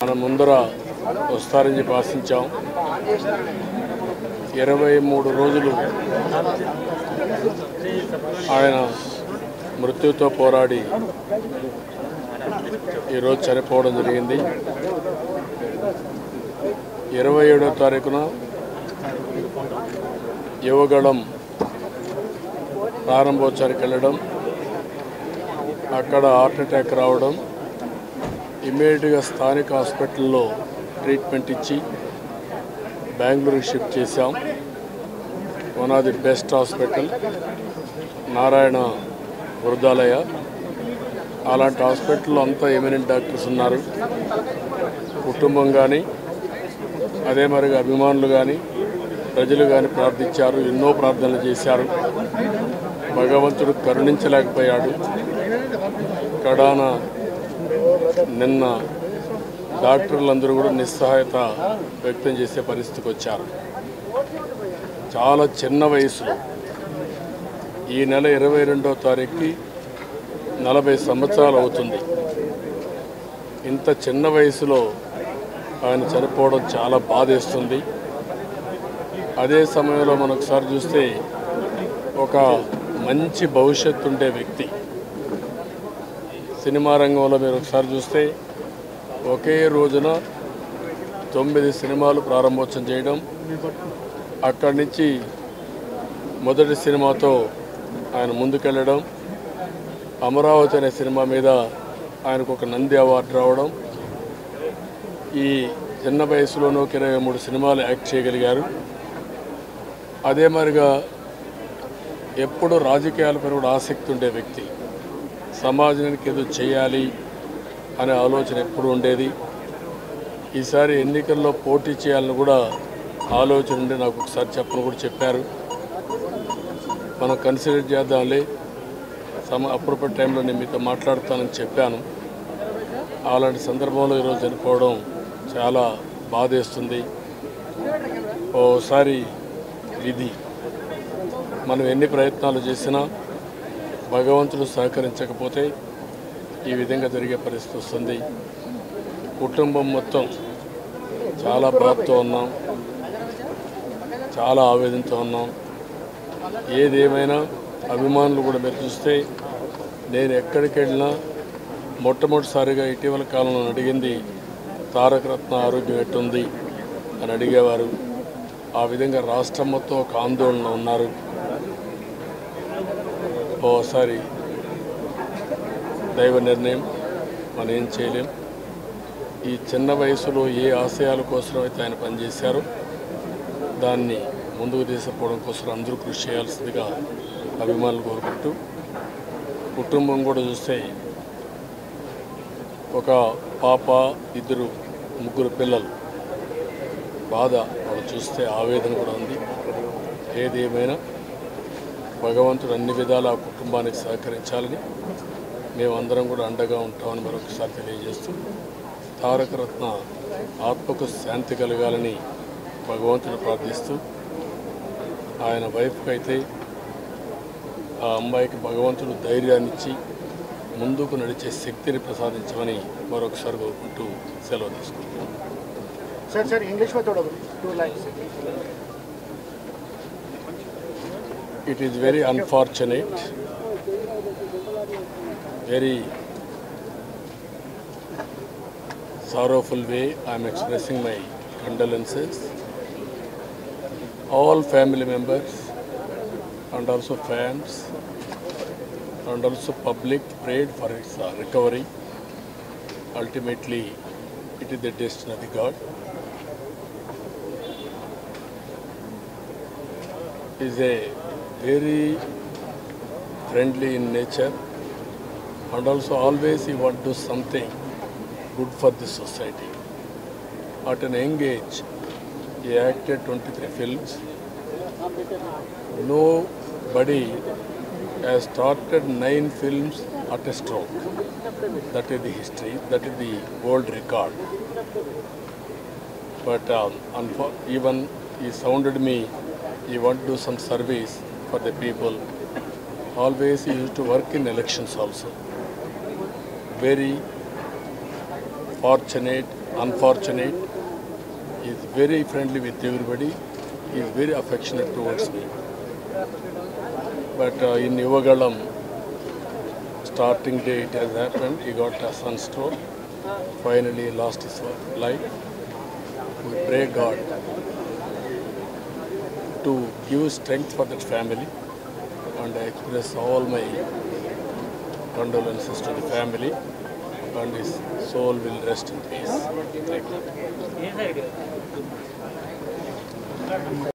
మన ముందర వస్తారని చెప్పి ఆశించాం. 23 రోజులు ఆయన మృత్యుతో పోరాడి ఈరోజు చనిపోవడం జరిగింది. 27వ తారీఖున యువగళం ప్రారంభోత్సవానికి వెళ్ళడం, అక్కడ హార్ట్ అటాక్ రావడం, ఇమ్మీడియట్గా స్థానిక హాస్పిటల్లో ట్రీట్మెంట్ ఇచ్చి బెంగళూరుకి షిఫ్ట్ చేశాం. One of the best hospital Narayana Vriddhalaya. అలాంటి హాస్పిటల్లో అంతా ఎమినెంట్ డాక్టర్స్ ఉన్నారు. కుటుంబం కానీ అదే మరిగా అభిమానులు కానీ ప్రజలు కానీ ప్రార్థించారు, ఎన్నో ప్రార్థనలు చేశారు. భగవంతుడు కరుణించలేకపోయాడు. కడాన నిన్న డాక్టర్లందరూ కూడా నిస్సహాయత వ్యక్తం చేసే పరిస్థితికి వచ్చారు. చాలా చిన్న వయసులో ఈ నెల 22వ తారీఖుకి 40 సంవత్సరాలు అవుతుంది. ఇంత చిన్న వయసులో ఆయన చనిపోవడం చాలా బాధేస్తుంది. అదే సమయంలో మనం ఒకసారి చూస్తే ఒక మంచి భవిష్యత్తు ఉండే వ్యక్తి. సినిమా రంగంలో మీరు ఒకసారి చూస్తే ఒకే రోజున 9 సినిమాలు ప్రారంభోత్సవం చేయడం, అక్కడి నుంచి మొదటి సినిమాతో ఆయన ముందుకెళ్ళడం, అమరావతి అనే సినిమా మీద ఆయనకు ఒక నంది అవార్డు రావడం, ఈ చిన్న వయసులోనూ 23 సినిమాలు యాక్ట్ చేయగలిగారు. అదే మరిగా ఎప్పుడు రాజకీయాలపై కూడా ఆసక్తి ఉండే వ్యక్తి. సమాజానికి ఏదో చేయాలి అనే ఆలోచన ఎప్పుడు ఉండేది. ఈసారి ఎన్నికల్లో పోటీ చేయాలని కూడా ఆలోచన ఉండి నాకు ఒకసారి చెప్పని కూడా చెప్పారు. మనం కన్సిడర్ చేద్దాంలే, అప్పుడప్పటి టైంలో నేను మీతో మాట్లాడుతానని చెప్పాను. అలాంటి సందర్భంలో ఈరోజు చనిపోవడం చాలా బాధేస్తుంది. ఓసారి విధి మనం ఎన్ని ప్రయత్నాలు చేసినా భగవంతుడు సహకరించకపోతే ఈ విధంగా జరిగే పరిస్థితి వస్తుంది. కుటుంబం మొత్తం చాలా బాధతో ఉన్నాం, చాలా ఆవేదనతో ఉన్నాం. ఏదేమైనా అభిమానులు కూడా మీరు చూస్తే నేను ఎక్కడికి వెళ్ళినా మొట్టమొదటిసారిగా ఇటీవల కాలంలో అడిగింది తారక రత్న ఆరోగ్యం ఎట్టుంది అని అడిగేవారు. ఆ విధంగా రాష్ట్రం మొత్తం ఒక ఆందోళన ఉన్నారు. ఓసారి దైవ నిర్ణయం, మనం ఏం చేయలేం. ఈ చిన్న వయసులో ఏ ఆశయాల కోసం అయితే ఆయన పనిచేశారో దాన్ని ముందుకు తీసుకుపోవడం కోసం అందరూ కృషి చేయాల్సిందిగా అభిమానులు కోరుకుంటూ, కుటుంబం కూడా చూస్తే ఒక పాప, 2 పిల్లలు, బాధ వాళ్ళు చూస్తే ఆవేదన కూడా ఉంది. ఏదేమైనా భగవంతుడు అన్ని విధాల ఆ కుటుంబానికి సహకరించాలని మేమందరం కూడా అండగా ఉంటామని మరొకసారి తెలియజేస్తూ, తారక రత్న ఆత్మకు శాంతి కలగాలని భగవంతుడు ప్రార్థిస్తూ, ఆయన వైఫ్కి అయితే ఆ అమ్మాయికి భగవంతుడు ధైర్యాన్ని ఇచ్చి ముందుకు నడిచే శక్తిని ప్రసాదించమని మరొకసారి కోరుకుంటూ సెలవు తీసుకుంటున్నాను. सर इंग्लिश में थोड़ा 2 lines. It is very unfortunate, very sorrowful way I am expressing my condolences. All family members and also fans and also public prayed for its recovery. Ultimately, it is the destiny of the God. He is a very friendly in nature and also always he want to do something good for the society. At an young age, he acted 23 films. Nobody has started 9 films at a stroke. That is the history, that is the world record. But even he sounded me, he want to do some service for the people. Always he used to work in elections also. Very fortunate unfortunate. He is very friendly with everybody. He is very affectionate towards me. But in Yuvagalam, starting day it has happened. He got a sunstroke. Finally, he lost his life. We pray God to give strength for that family, and I express all my condolences to the family, and his soul will rest in peace. Thank you.